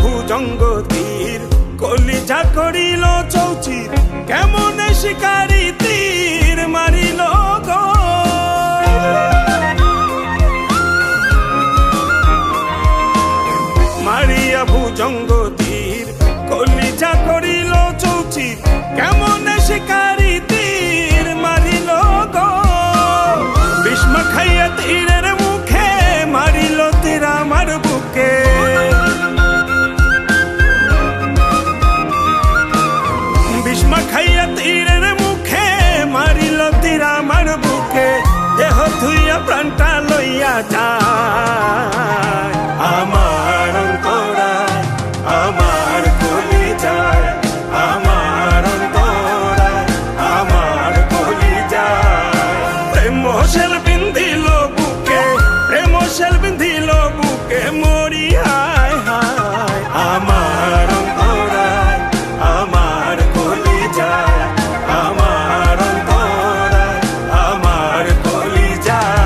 ভুজঙ্গ তীর কলিজা করিল চৌচির কেমন শিকারি তীর মারিল গো মারিয়া ভুজঙ্গ তীর কলিজা করিল চৌচির কেমন শিকারি তীর মারিল গো ভীষ্ম খাইয়া তীরের মুখে মারিল তীর আমার বুকে ভীষ্ম খাইয়া তীরের মুখে মারিল তীর আমার বুকে দেহ ধুইয়া প্রাণটা লইয়া যায় আমার অন্তরায় আমার কলিজায় আমার অন্তরায় আমার কলিজায় প্রেম শেল বিন্ধিল বুকে প্রেম শেল বিন্ধিল বুকে মরি হায় হায় আমার অন্তরায় আমার কলিজায় আমার অন্তরায় আমার কলিজায়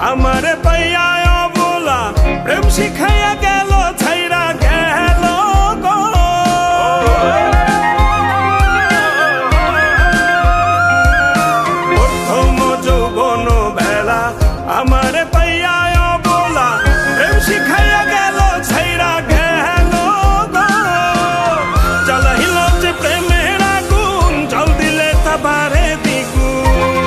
আমারে পাইয়া অবলা প্রেম শিখাইয়া গেল ছাইরা গেল গো প্রথম যৌবন বেলা আমারে পাইয়া অবলা প্রেম শিখাইয়া গেল ছাইরা গেল গো জ্বালাইল যে প্রেমের আগুন জল দিলে তা বাড়ে দ্বিগুণ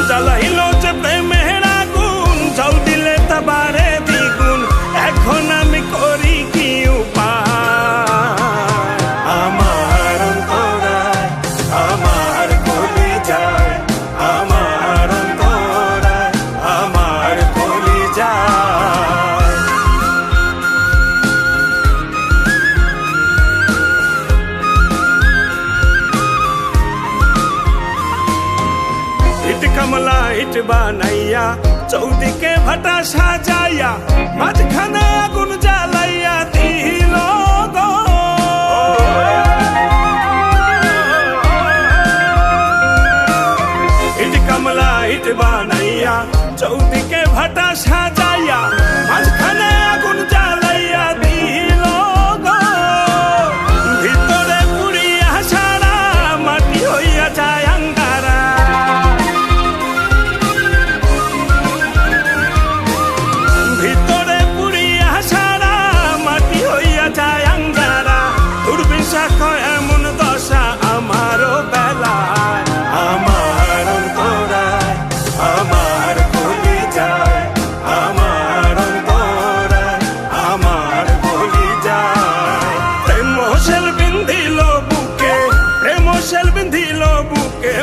জ্বালাইল যে প্রেমের আগুন জল দিলে তা বাড়ে দ্বিগুণ এখন আমি করি কি উপায় আমার অন্তরায় আমার কলিজায় আমার অন্তরায় আমার কলিজায় ইট কমলা ইট বানাইয়া চৌদিকে ভাটা সাজাইয়া মাঝখানে আগুন জ্বালাইয়া দিল গো ইট কমলা ইট বানাইয়া চৌদিকে ভাটা সাজাইয়া মাঝখানে আগুন জ্বালাইয়া দিল গো ভিতরে পুড়িয়া সারা মাটি হইয়া যায় আঙ্গারা ভিতরে পুড়িয়া সারা মাটি হইয়া যায় আঙ্গারা দুর্বিশাখ এমন দশা আমারও বেলায় আমার অন্তরায় আমার কলিজায় আমার অন্তরায় আমার কলিজায় প্রেম শেল বিন্ধিল বুকে প্রেম শেল বিন্ধিল বুকে